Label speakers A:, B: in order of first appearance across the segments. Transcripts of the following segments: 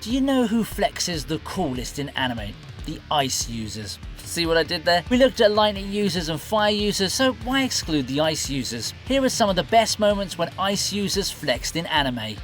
A: Do you know who flexes the coolest in anime? The ice users. See what I did there? We looked at lightning users and fire users, so why exclude the ice users? Here are some of the best moments when ice users flexed in anime.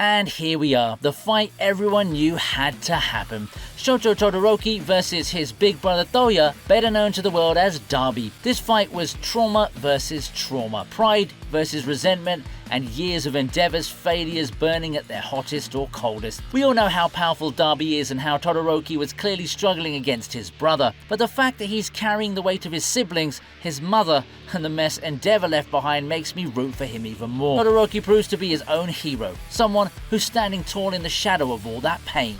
A: And here we are, the fight everyone knew had to happen. Shoto Todoroki versus his big brother Toya, better known to the world as Darby. This fight was trauma versus trauma, pride versus resentment, and years of endeavors, failures burning at their hottest or coldest. We all know how powerful Darby is and how Todoroki was clearly struggling against his brother. But the fact that he's carrying the weight of his siblings, his mother, and the mess Endeavor left behind makes me root for him even more. Todoroki proves to be his own hero, someone who's standing tall in the shadow of all that pain.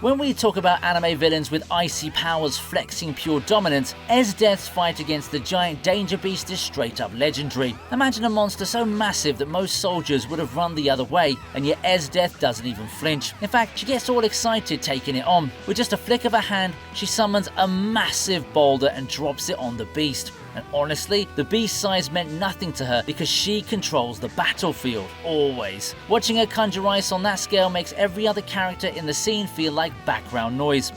A: When we talk about anime villains with icy powers flexing pure dominance, Esdeath's fight against the giant danger beast is straight up legendary. Imagine a monster so massive that most soldiers would have run the other way, and yet Esdeath doesn't even flinch. In fact, she gets all excited taking it on. With just a flick of her hand, she summons a massive boulder and drops it on the beast. And honestly, the beast's size meant nothing to her because she controls the battlefield, always. Watching her conjure ice on that scale makes every other character in the scene feel like background noise.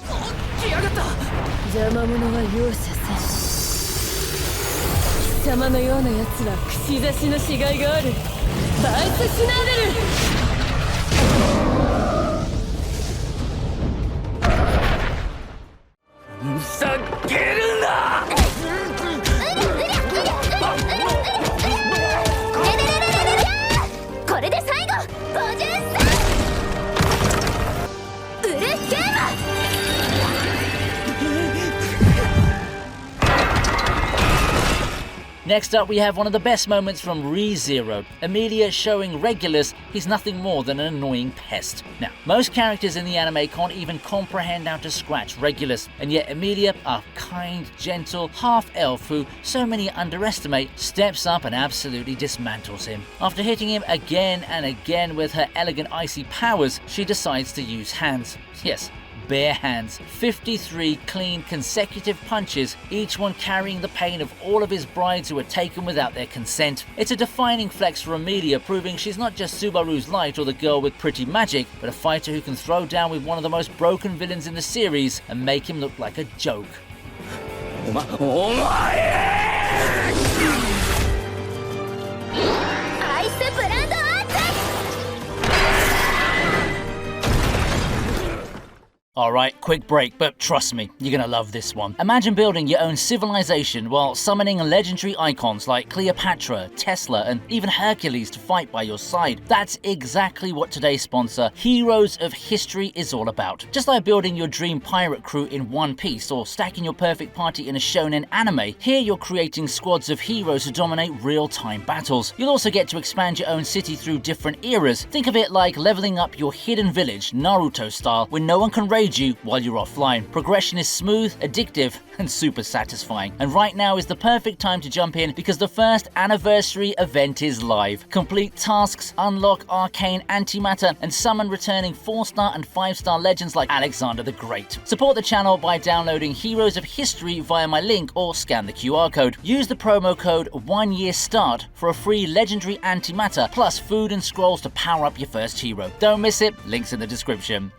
A: Next up, we have one of the best moments from Re:Zero, Emilia showing Regulus he's nothing more than an annoying pest. Now, most characters in the anime can't even comprehend how to scratch Regulus, and yet Emilia, a kind, gentle, half-elf who so many underestimate, steps up and absolutely dismantles him. After hitting him again and again with her elegant icy powers, she decides to use hands. Yes, bare hands. 53 clean consecutive punches, each one carrying the pain of all of his brides who were taken without their consent. It's a defining flex for Emilia, proving she's not just Subaru's light or the girl with pretty magic, but a fighter who can throw down with one of the most broken villains in the series and make him look like a joke. Alright, quick break, but trust me, you're gonna love this one. Imagine building your own civilization while summoning legendary icons like Cleopatra, Tesla, and even Hercules to fight by your side. That's exactly what today's sponsor, Heroes of History, is all about. Just like building your dream pirate crew in One Piece or stacking your perfect party in a shonen anime, here you're creating squads of heroes who dominate real-time battles. You'll also get to expand your own city through different eras. Think of it like leveling up your hidden village, Naruto style, when no one can raid you while you're offline. Progression is smooth, addictive, and super satisfying. And right now is the perfect time to jump in because the first anniversary event is live. Complete tasks, unlock arcane antimatter, and summon returning 4-star and 5-star legends like Alexander the Great. Support the channel by downloading Heroes of History via my link or scan the QR code. Use the promo code 1YearStart for a free legendary antimatter plus food and scrolls to power up your first hero. Don't miss it, links in the description.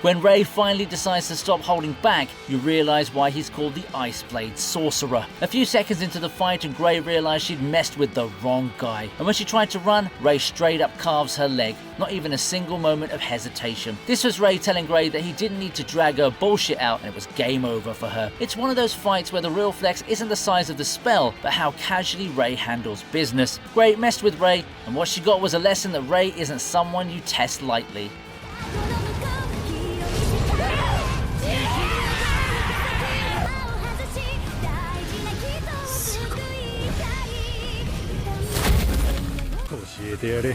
A: When Rei finally decides to stop holding back, you realize why he's called the Ice Blade Sorcerer. A few seconds into the fight and Rei realized she'd messed with the wrong guy. And when she tried to run, Rei straight up carves her leg, not even a single moment of hesitation. This was Rei telling Rei that he didn't need to drag her bullshit out and it was game over for her. It's one of those fights where the real flex isn't the size of the spell, but how casually Rei handles business. Rei messed with Rei, and what she got was a lesson that Rei isn't someone you test lightly.
B: 教えてやれ。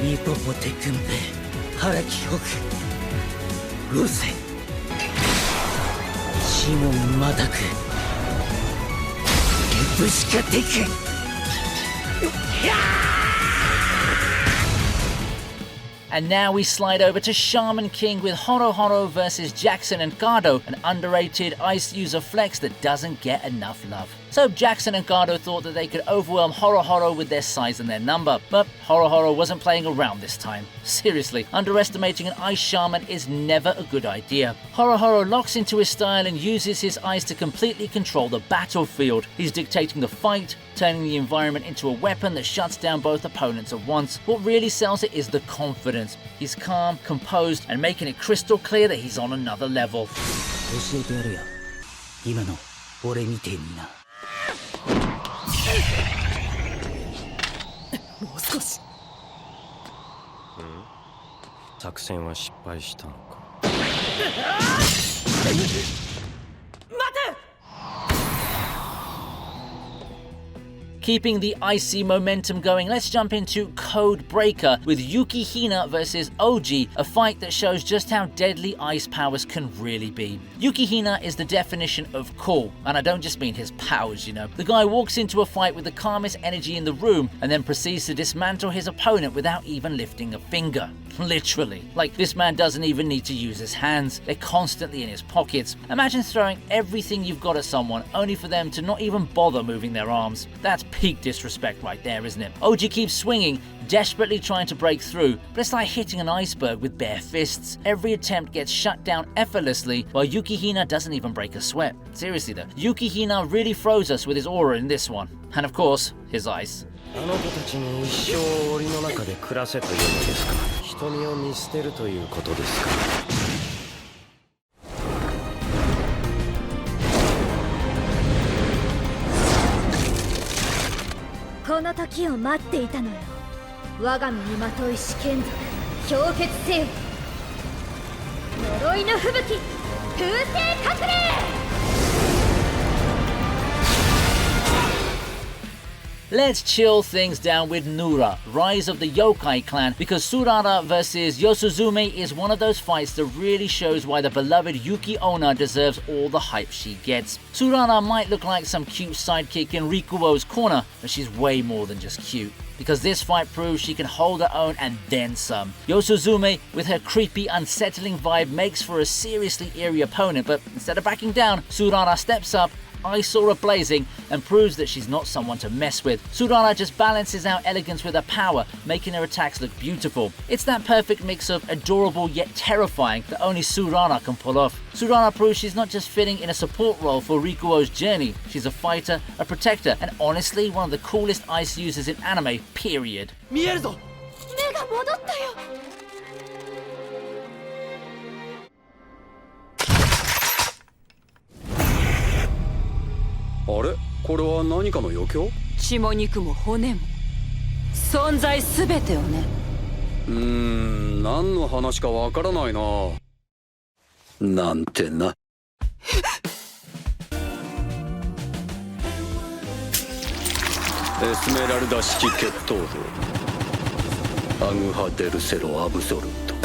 C: ミポポテ君べ腹記憶うるせ死のまたくぶしかてく And now we slide over to Shaman King with Horo Horo versus Jackson and Gado, an underrated ice user flex that doesn't get enough love. So Jackson and Gado thought that they could overwhelm Horo Horo with their size and their number, but Horo Horo wasn't playing around this time. Seriously, underestimating an ice shaman is never a good idea. Horo Horo locks into his style and uses his ice to completely control the battlefield. He's dictating the fight, turning the environment into a weapon that shuts down both opponents at once. What really sells it is the confidence. He's calm, composed, and making it crystal clear that he's on another level. 教えてやるよ今の俺みてえになもう少し
B: 作戦は失敗したのか
A: Keeping the icy momentum going, let's jump into Code Breaker with Yuki Hina versus OG, a fight that shows just how deadly ice powers can really be. Yuki Hina is the definition of cool, and I don't just mean his powers, you know. The guy walks into a fight with the calmest energy in the room and then proceeds to dismantle his opponent without even lifting a finger. Literally. Like, this man doesn't even need to use his hands. They're constantly in his pockets. Imagine throwing everything you've got at someone only for them to not even bother moving their arms. That's peak disrespect right there, isn't it? OG keeps swinging, desperately trying to break through, but it's like hitting an iceberg with bare fists. Every attempt gets shut down effortlessly, while Yuki Hina doesn't even break a sweat. Seriously though, Yuki Hina really froze us with his aura in this one. And of course, his ice.
B: あの子たちに一生檻の中で暮らせというのですか人身を見捨てるということですか
D: この時を待っていたのよ我が身にまとい試験族氷結せよ呪いの吹雪風星隠れ
A: Let's chill things down with Nura, Rise of the Yokai clan, because Surara versus Yosuzume is one of those fights that really shows why the beloved Yuki Onna deserves all the hype she gets. Surara might look like some cute sidekick in Rikuo's corner, but she's way more than just cute. Because this fight proves she can hold her own and then some. Yosuzume, with her creepy, unsettling vibe, makes for a seriously eerie opponent, but instead of backing down, Surara steps up, ice aura blazing, and proves that she's not someone to mess with. Surara just balances out elegance with her power, making her attacks look beautiful. It's that perfect mix of adorable yet terrifying that only Surara can pull off. Surara proves she's not just fitting in a support role for Rikuo's journey, she's a fighter, a protector, and honestly one of the coolest ice users in anime, period.
C: 見えるぞ
D: 目が戻ったよ
B: あれこれは何かの余興
E: 血も肉も骨も存在すべてをね
B: 何の話かわからないななんてなエスメラルダ式決闘道アグハデルセロアブソルト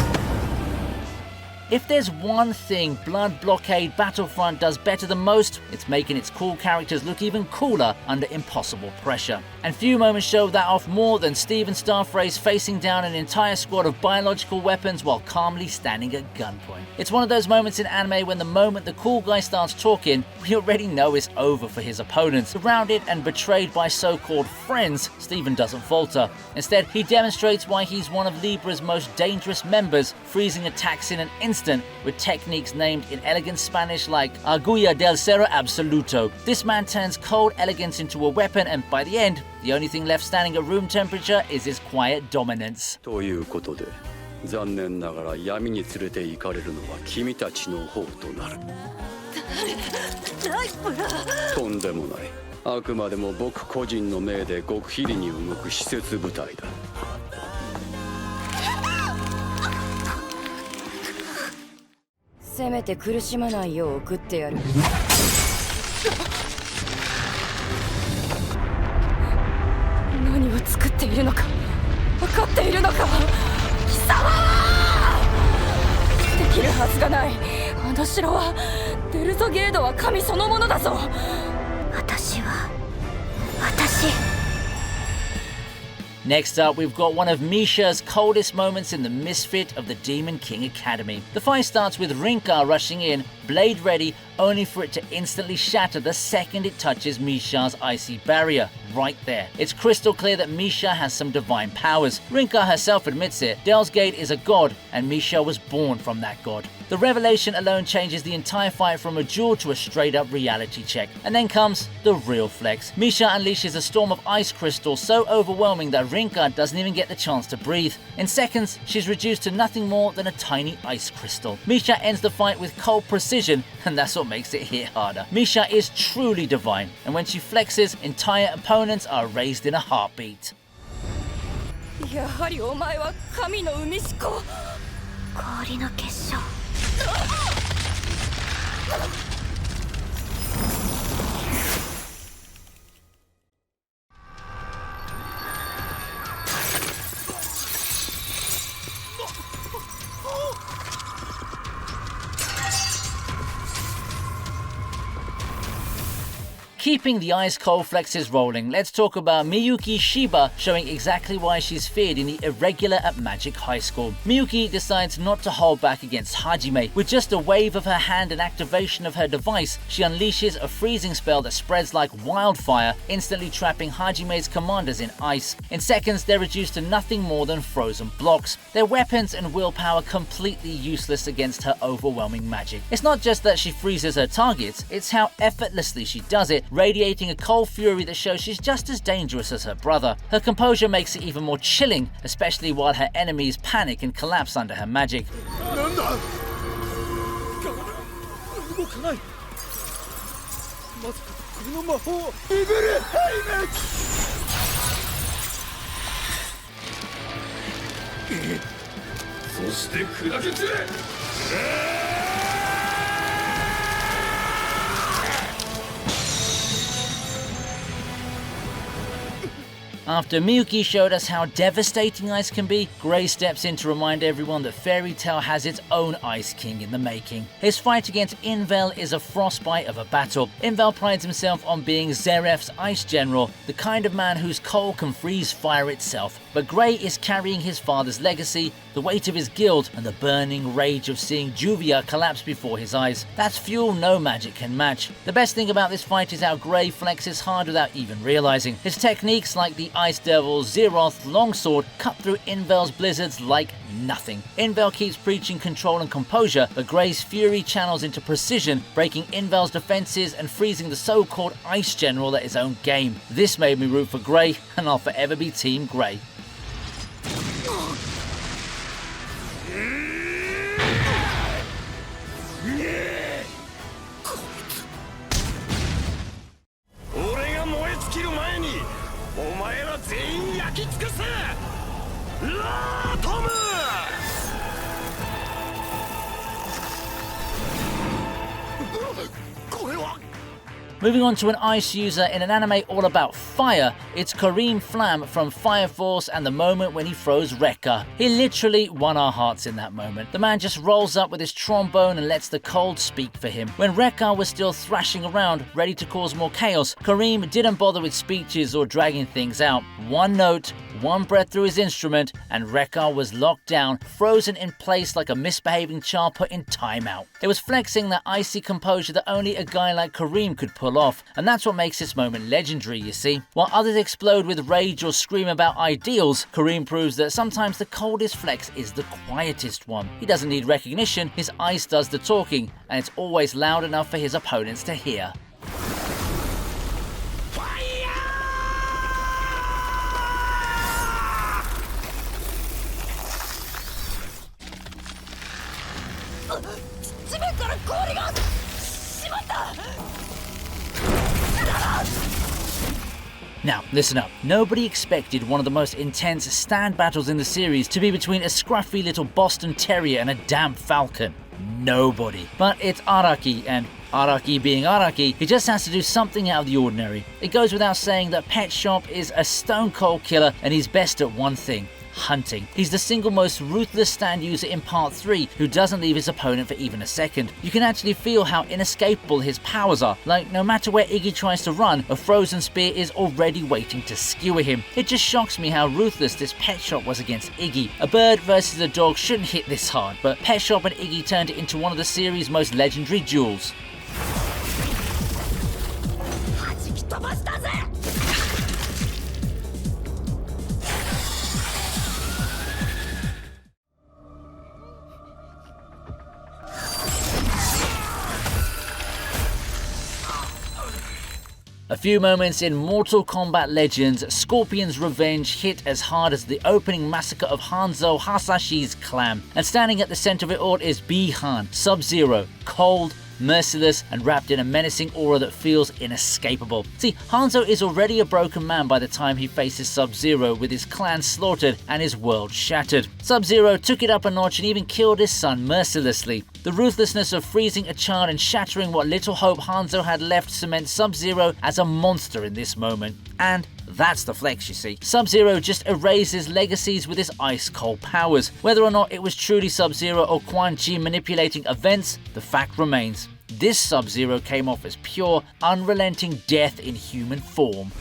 C: If there's one thing Blood Blockade Battlefront does better than most, it's making its cool characters look even cooler under impossible pressure. And few moments show that off more than Steven Starphrase facing down an entire squad of biological weapons while calmly standing at gunpoint. It's one of those moments in anime when the moment the cool guy starts talking, we already know it's over for his opponents. Surrounded and betrayed by so-called friends, Steven doesn't falter. Instead, he demonstrates why he's one of Libra's most dangerous members, freezing attacks in an instant with techniques named in elegant Spanish like Arguya del Cerro Absoluto. This man turns cold elegance into a weapon, and by the end, the only thing left standing at room temperature is his quiet dominance.
F: ということで、残念ながら闇に連れて行かれるのは君たちの方となる。とんでもない。あくまでも僕個人の命で極秘裏に動く施設部隊だ。
E: せめて苦しまないよう送ってやる。何を作っているのか分かっているのか。貴様はできるはずがない。あの城はデルゾゲードは神そのものだぞ。
D: 私。
C: Next up, we've got one of Misha's coldest moments in the misfit of the Demon King Academy. The fight starts with Rinka rushing in, blade ready, only for it to instantly shatter the second it touches Misha's icy barrier, right there. It's crystal clear that Misha has some divine powers. Rinka herself admits it. Del's Gate is a god, and Misha was born from that god. The revelation alone changes the entire fight from a duel to a straight-up reality check. And then comes the real flex. Misha unleashes a storm of ice crystals so overwhelming that Rinka doesn't even get the chance to breathe. In seconds, she's reduced to nothing more than a tiny ice crystal. Misha ends the fight with cold precision, and that's what makes it hit harder. Misha is truly divine, and when she flexes, entire opponents are raised in a heartbeat.
E: やはりお前は神の海し子。
D: 氷の結晶。
C: Keeping the ice cold flexes rolling, let's talk about Miyuki Shiba showing exactly why she's feared in the irregular at Magic High School. Miyuki decides not to hold back against Hajime. With just a wave of her hand and activation of her device, she unleashes a freezing spell that spreads like wildfire, instantly trapping Hajime's commanders in ice. In seconds, they're reduced to nothing more than frozen blocks. Their weapons and willpower completely useless against her overwhelming magic. It's not just that she freezes her targets, it's how effortlessly she does it, radiating a cold fury that shows she's just as dangerous as her brother. Her composure makes it even more chilling, especially while her enemies panic and collapse under her magic. After Miyuki showed us how devastating ice can be, Gray steps in to remind everyone that Fairy Tail has its own Ice King in the making. His fight against Invel is a frostbite of a battle. Invel prides himself on being Zeref's Ice General, the kind of man whose coal can freeze fire itself. But Gray is carrying his father's legacy, the weight of his guild, and the burning rage of seeing Juvia collapse before his eyes. That's fuel no magic can match. The best thing about this fight is how Gray flexes hard without even realizing. His techniques like the Ice Devil's Zeroth longsword cut through Invel's blizzards like nothing. Invel keeps preaching control and composure, but Gray's fury channels into precision, breaking Invel's defenses and freezing the so-called Ice General at his own game. This made me root for Gray, and I'll forever be Team Gray. Moving on to an ice user in an anime all about fire, it's Kareem Flam from Fire Force and the moment when he throws Rekka. He literally won our hearts in that moment. The man just rolls up with his trombone and lets the cold speak for him. When Rekka was still thrashing around, ready to cause more chaos, Kareem didn't bother with speeches or dragging things out. One note, one breath through his instrument, and Rekka was locked down, frozen in place like a misbehaving child put in timeout. It was flexing that icy composure that only a guy like Kareem could pull off, and that's what makes this moment legendary, you see. While others explode with rage or scream about ideals, Kareem proves that sometimes the coldest flex is the quietest one. He doesn't need recognition, his ice does the talking, and it's always loud enough for his opponents to hear. Now, listen up. Nobody expected one of the most intense stand battles in the series to be between a scruffy little Boston Terrier and a damn falcon. Nobody. But it's Araki, and Araki being Araki, he just has to do something out of the ordinary. It goes without saying that Pet Shop is a stone cold killer and he's best at one thing: hunting. He's the single most ruthless stand user in Part 3 who doesn't leave his opponent for even a second. You can actually feel how inescapable his powers are, like no matter where Iggy tries to run, a frozen spear is already waiting to skewer him. It just shocks me how ruthless this Pet Shop was against Iggy. A bird versus a dog shouldn't hit this hard, but Pet Shop and Iggy turned it into one of the series' most legendary duels. A few moments in Mortal Kombat Legends, Scorpion's revenge hit as hard as the opening massacre of Hanzo Hasashi's clan. And standing at the center of it all is Bi-Han, Sub-Zero, cold, merciless, and wrapped in a menacing aura that feels inescapable. See, Hanzo is already a broken man by the time he faces Sub-Zero, with his clan slaughtered and his world shattered. Sub-Zero took it up a notch and even killed his son mercilessly. The ruthlessness of freezing a child and shattering what little hope Hanzo had left cements Sub-Zero as a monster in this moment. And that's the flex, you see. Sub-Zero just erases legacies with his ice-cold powers. Whether or not it was truly Sub-Zero or Quan Chi manipulating events, the fact remains. This Sub-Zero came off as pure, unrelenting death in human form.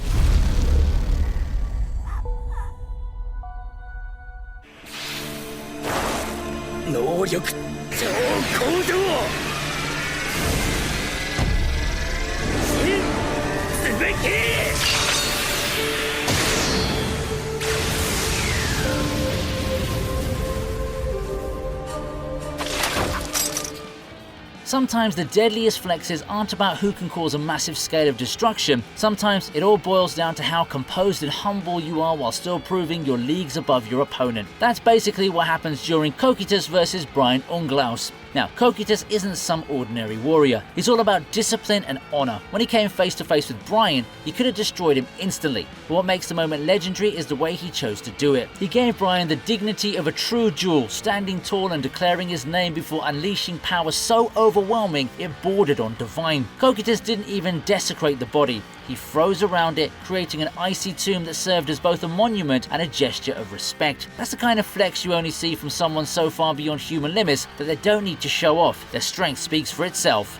C: Sometimes the deadliest flexes aren't about who can cause a massive scale of destruction. Sometimes it all boils down to how composed and humble you are while still proving you're leagues above your opponent. That's basically what happens during Kokitas versus Brian Unglaus. Now, Kokitas isn't some ordinary warrior. He's all about discipline and honor. When he came face to face with Brian, he could have destroyed him instantly. But what makes the moment legendary is the way he chose to do it. He gave Brian the dignity of a true duel, standing tall and declaring his name before unleashing power so overwhelming it bordered on divine. Kokitas didn't even desecrate the body. He froze around it, creating an icy tomb that served as both a monument and a gesture of respect. That's the kind of flex you only see from someone so far beyond human limits that they don't need to show off. Their strength speaks for itself.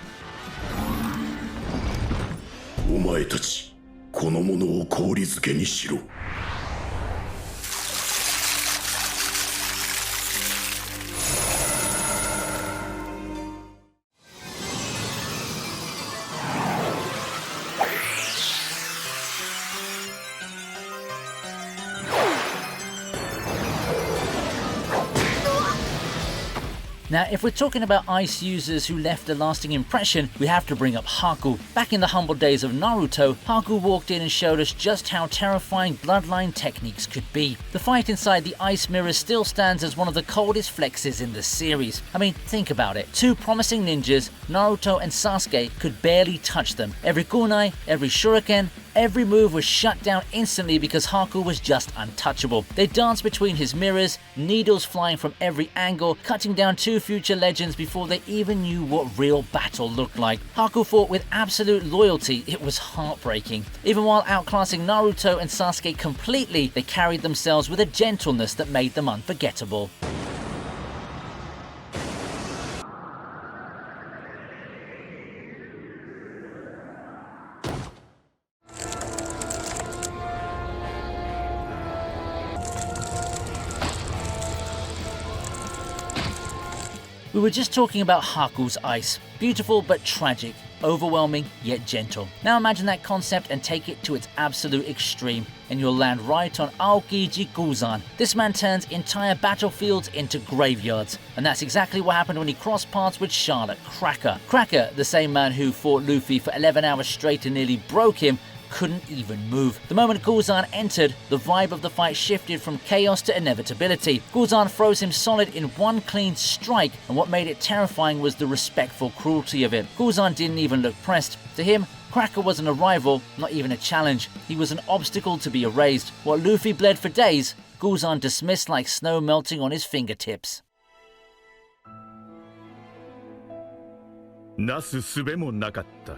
G: お前たち、この者を氷漬けにしろ。
C: Now, if we're talking about ice users who left a lasting impression, we have to bring up Haku. Back in the humble days of Naruto, Haku walked in and showed us just how terrifying bloodline techniques could be. The fight inside the ice mirror still stands as one of the coldest flexes in the series. I mean, think about it. Two promising ninjas, Naruto and Sasuke, could barely touch them. Every kunai, every shuriken, Every move was shut down instantly because Haku was just untouchable. They danced between his mirrors, needles flying from every angle, cutting down 2 future legends before they even knew what real battle looked like. Haku fought with absolute loyalty. It was heartbreaking. Even while outclassing Naruto and Sasuke completely, they carried themselves with a gentleness that made them unforgettable. We were just talking about Haku's ice. Beautiful but tragic, overwhelming yet gentle. Now imagine that concept and take it to its absolute extreme, and you'll land right on Aokiji Guzan. This man turns entire battlefields into graveyards, and that's exactly what happened when he crossed paths with Charlotte Cracker. Cracker, the same man who fought Luffy for 11 hours straight and nearly broke him, couldn't even move. The moment Guzan entered, the vibe of the fight shifted from chaos to inevitability. Guzan froze him solid in one clean strike, and what made it terrifying was the respectful cruelty of it. Guzan didn't even look pressed. To him, Cracker wasn't a rival, not even a challenge. He was an obstacle to be erased. While Luffy bled for days, Guzan dismissed like snow melting on his fingertips.
H: なすすべもなかった。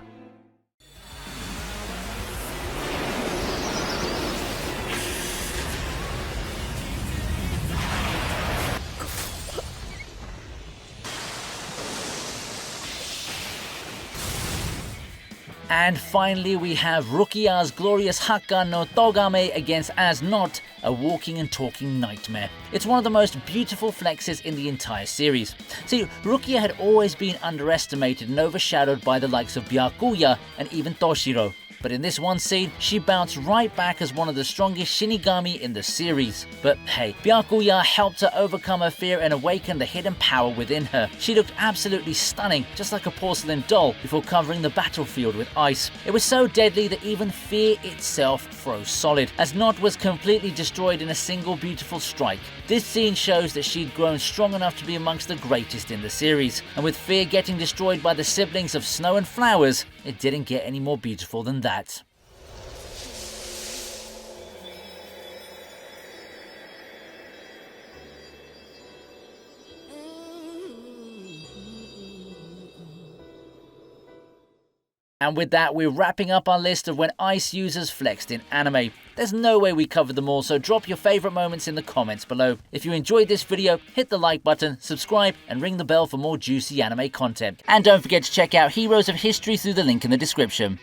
C: And finally we have Rukia's glorious Hakka no Togame against As Not, a walking and talking nightmare. It's one of the most beautiful flexes in the entire series. See, Rukia had always been underestimated and overshadowed by the likes of Byakuya and even Toshiro. But in this one scene, she bounced right back as one of the strongest Shinigami in the series. But hey, Byakuya helped her overcome her fear and awaken the hidden power within her. She looked absolutely stunning, just like a porcelain doll, before covering the battlefield with ice. It was so deadly that even fear itself froze solid, as Not was completely destroyed in a single beautiful strike. This scene shows that she'd grown strong enough to be amongst the greatest in the series, and with Fear getting destroyed by the siblings of Snow and Flowers, it didn't get any more beautiful than that. And with that, we're wrapping up our list of when ice users flexed in anime. There's no way we covered them all, so drop your favourite moments in the comments below. If you enjoyed this video, hit the like button, subscribe, and ring the bell for more juicy anime content. And don't forget to check out Heroes of History through the link in the description.